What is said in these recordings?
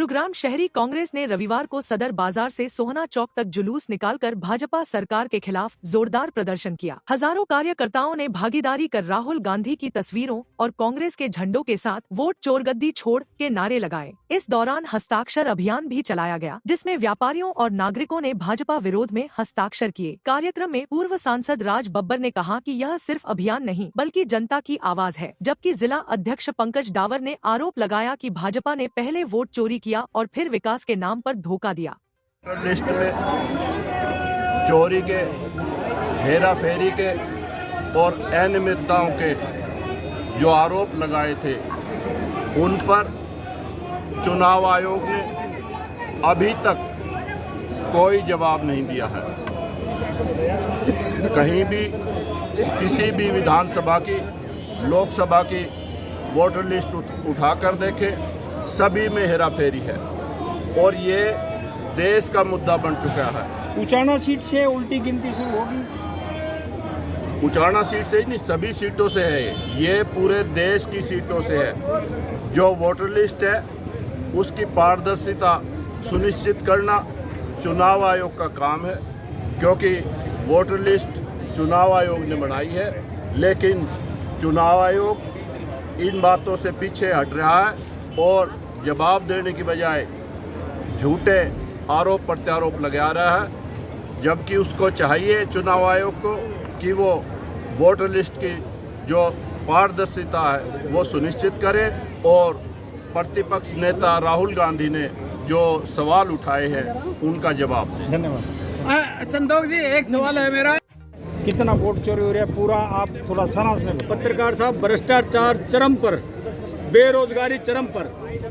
गुरुग्राम शहरी कांग्रेस ने रविवार को सदर बाजार से सोहना चौक तक जुलूस निकालकर भाजपा सरकार के खिलाफ जोरदार प्रदर्शन किया। हजारों कार्यकर्ताओं ने भागीदारी कर राहुल गांधी की तस्वीरों और कांग्रेस के झंडों के साथ वोट चोर गद्दी छोड़ के नारे लगाए। इस दौरान हस्ताक्षर अभियान भी चलाया गया, जिसमें व्यापारियों और नागरिकों ने भाजपा विरोध में हस्ताक्षर किए। कार्यक्रम में पूर्व सांसद राज बब्बर ने कहा कि यह सिर्फ अभियान नहीं बल्कि जनता की आवाज है, जबकि जिला अध्यक्ष पंकज डावर ने आरोप लगाया कि भाजपा ने पहले वोट चोरी किया और फिर विकास के नाम पर धोखा दिया। लिस्ट में चोरी के, हेरा फेरी के और अनियमितताओं के जो आरोप लगाए थे, उन पर चुनाव आयोग ने अभी तक कोई जवाब नहीं दिया है। कहीं भी किसी भी विधानसभा की, लोकसभा की वोटर लिस्ट उठाकर देखें, सभी में हेरा फेरी है और ये देश का मुद्दा बन चुका है। उचाना सीट से उल्टी गिनती शुरू होगी। उचाना सीट से ही नहीं, सभी सीटों से है। ये पूरे देश की सीटों से है। जो वोटर लिस्ट है उसकी पारदर्शिता सुनिश्चित करना चुनाव आयोग का काम है, क्योंकि वोटर लिस्ट चुनाव आयोग ने बनाई है, लेकिन चुनाव आयोग इन बातों से पीछे हट रहा है और जवाब देने की बजाय झूठे आरोप प्रत्यारोप लगा रहा है, जबकि उसको चाहिए चुनाव आयोग को कि वो वोटर लिस्ट की जो पारदर्शिता है वो सुनिश्चित करे। और प्रतिपक्ष नेता राहुल गांधी ने जो सवाल उठाए हैं उनका जवाब दें। धन्यवाद। संतोष जी, एक सवाल है मेरा, कितना वोट चोरी हो रहा है पूरा आप थोड़ा सारांश में बताइए। पत्रकार साहब, भ्रष्टाचार चरम पर, बेरोजगारी चरम पर।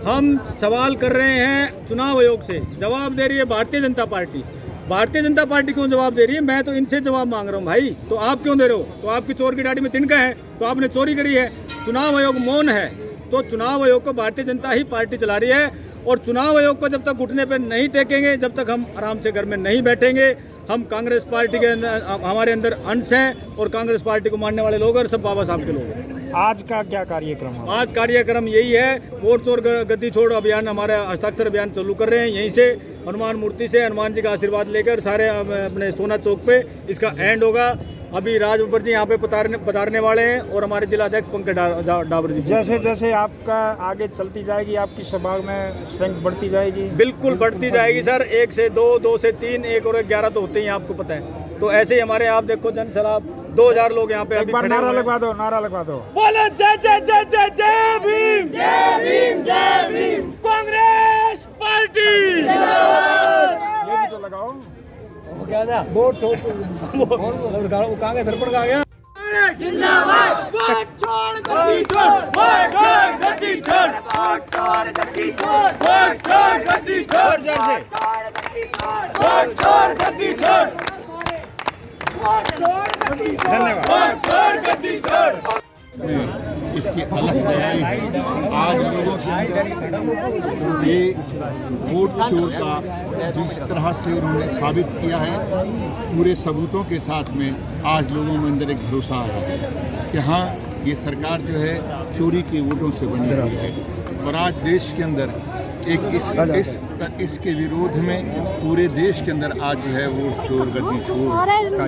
हम सवाल कर रहे हैं चुनाव आयोग से, जवाब दे रही है भारतीय जनता पार्टी। भारतीय जनता पार्टी क्यों जवाब दे रही है? मैं तो इनसे जवाब मांग रहा हूँ भाई, तो आप क्यों दे रहे हो? तो आपकी चोर की दाढ़ी में तिनका है, तो आपने चोरी करी है। चुनाव आयोग मौन है, तो चुनाव आयोग को भारतीय जनता ही पार्टी चला रही है और चुनाव आयोग को जब तक घुटने पर नहीं टेकेंगे, जब तक हम आराम से घर में नहीं बैठेंगे। हम कांग्रेस पार्टी के हमारे अंदर अंश हैं और कांग्रेस पार्टी को मानने वाले लोग और सब बाबा साहब के लोग हैं। आज का क्या कार्यक्रम है? आज कार्यक्रम यही है, वोट चोर गद्दी छोड़ अभियान, हमारा हस्ताक्षर अभियान चालू कर रहे हैं। यहीं से हनुमान मूर्ति से हनुमान जी का आशीर्वाद लेकर सारे अपने सोना चौक पे इसका एंड होगा। अभी राज बब्बर जी यहाँ पे पधारने वाले हैं और हमारे जिला अध्यक्ष पंकज डावर जी। जैसे जैसे आपका आगे चलती जाएगी, आपकी सभा में स्ट्रेंथ बढ़ती जाएगी? बिल्कुल बढ़ती जाएगी सर। 1 से 2, 2 से 3, 1 और 11 तो होते ही आपको पता है। तो ऐसे ही हमारे, आप देखो जन सलाब 2000 लोग यहाँ पे एक बार नारा लगवा दो, नारा लगवा दो। बोलो जय जय जय जय जय भीम, जय भीम, जय भीम, कांग्रेस पार्टी ये भी तो लगाओ। वो क्या था? वोट छोड़ वो कहाँ गया? दर्पण कहाँ गया? जिंदाबाद। वोट छोड़ गद्दी छोड़, वोट छोड़ गद्दी छोड़, वोट छोड़ गद्दी छोड़, वोट छोड़ गद्दी छोड़, वोट छोड़ गद्दी छोड़, धन्यवाद। वोट छोड़ गद्दी छोड़। इसकी अलग तैयारी है। आज लोगों को ये वोट चोर का जिस तरह से उन्होंने साबित किया है, पूरे सबूतों के साथ में आज लोगों में अंदर एक भरोसा आ रहा है कि हाँ, ये सरकार जो है चोरी के वोटों से बनी हुई है। और आज देश के अंदर एक इसके विरोध में पूरे देश के अंदर आज जो है वो चोर गद्दी छोड़ का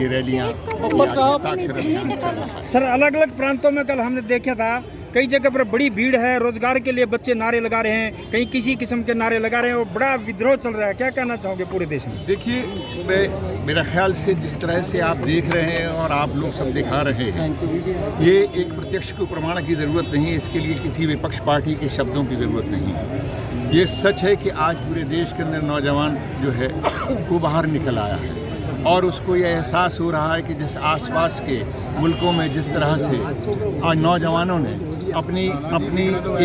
ये रैलियाँ, सर अलग अलग प्रांतों में कल हमने देखा था, कई जगह पर बड़ी भीड़ है, रोजगार के लिए बच्चे नारे लगा रहे हैं, कहीं किसी किस्म के नारे लगा रहे हैं और बड़ा विद्रोह चल रहा है। क्या कहना चाहोगे पूरे देश में? देखिए, मेरा ख्याल से जिस तरह से आप देख रहे हैं और आप लोग सब दिखा रहे हैं, ये एक प्रत्यक्ष को प्रमाण की ज़रूरत नहीं है, इसके लिए किसी विपक्ष पार्टी के शब्दों की ज़रूरत नहीं है। ये सच है कि आज पूरे देश के अंदर नौजवान जो है वो बाहर निकल आया है और उसको ये एहसास हो रहा है कि जिस आसपास के मुल्कों में जिस तरह से आज नौजवानों ने अपनी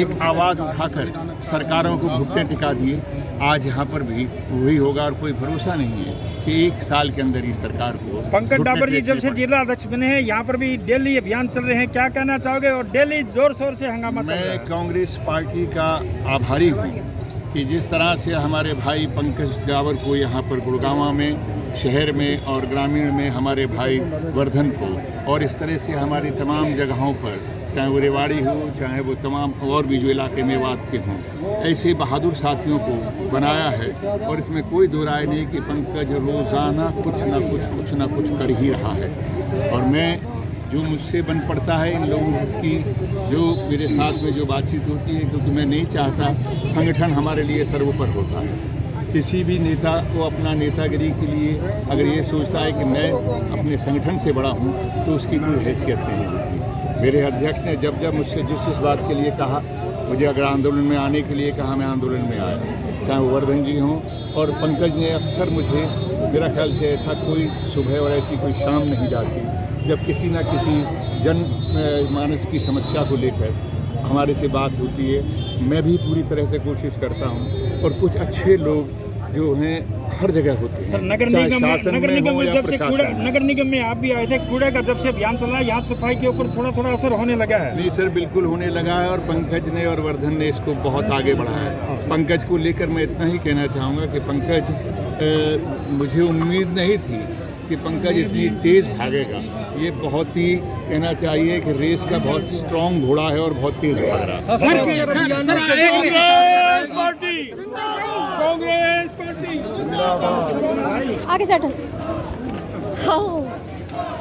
एक आवाज़ उठाकर सरकारों को घुटने टिका दिए, आज यहाँ पर भी वही होगा और कोई भरोसा नहीं है कि 1 साल के अंदर ही सरकार को। पंकज डावर जी जब से जिला अध्यक्ष बने हैं, यहाँ पर भी डेली अभियान चल रहे हैं, क्या कहना चाहोगे? और डेली जोर शोर से हंगामा चल रहा है। मैं कांग्रेस पार्टी का आभारी हूँ कि जिस तरह से हमारे भाई पंकज डावर को यहाँ पर गुड़गांव में, शहर में और ग्रामीण में हमारे भाई वर्धन को, और इस तरह से हमारी तमाम जगहों पर चाहे वो रेवाड़ी हो, चाहे वो तमाम और भी जो इलाके मेवात के हों, ऐसे बहादुर साथियों को बनाया है। और इसमें कोई दो राय नहीं कि पंकज रोज़ाना कुछ ना कुछ कर ही रहा है। और मैं जो मुझसे बन पड़ता है इन लोगों की जो मेरे साथ में जो बातचीत होती है, क्योंकि मैं नहीं चाहता संगठन हमारे लिए सर्वोपरि होता है। किसी भी नेता को अपना नेतागिरी के लिए अगर ये सोचता है कि मैं अपने संगठन से बड़ा हूँ तो उसकी कोई हैसियत नहीं होती। मेरे अध्यक्ष ने जब जब मुझसे जिस बात के लिए कहा, मुझे अगर आंदोलन में आने के लिए कहा, मैं आंदोलन में आया, चाहे वो वर्धन जी हों। और पंकज ने अक्सर मुझे, मेरा ख्याल से ऐसा कोई सुबह और ऐसी कोई शाम नहीं जाती जब किसी न किसी जन मानस की समस्या को लेकर हमारे से बात होती है। मैं भी पूरी तरह से कोशिश करता हूँ और कुछ अच्छे लोग जो हैं हर जगह होते हैं। सर, नगर निगम में जब से कूड़ा, नगर निगम में आप भी आए थे, कूड़े का जब से अभियान चला है यहाँ सफाई के ऊपर थोड़ा थोड़ा असर होने लगा है? नहीं सर, बिल्कुल होने लगा है और पंकज ने और वर्धन ने इसको बहुत आगे बढ़ाया है। पंकज को लेकर मैं इतना ही कहना चाहूँगा कि पंकज, मुझे उम्मीद नहीं थी कि पंकज इतनी तेज़ भागेगा। ये बहुत ही कहना चाहिए कि रेस का बहुत स्ट्रॉन्ग घोड़ा है और बहुत तेज़ भाग रहा है। कांग्रेस पार्टी आगे सेटल। हाँ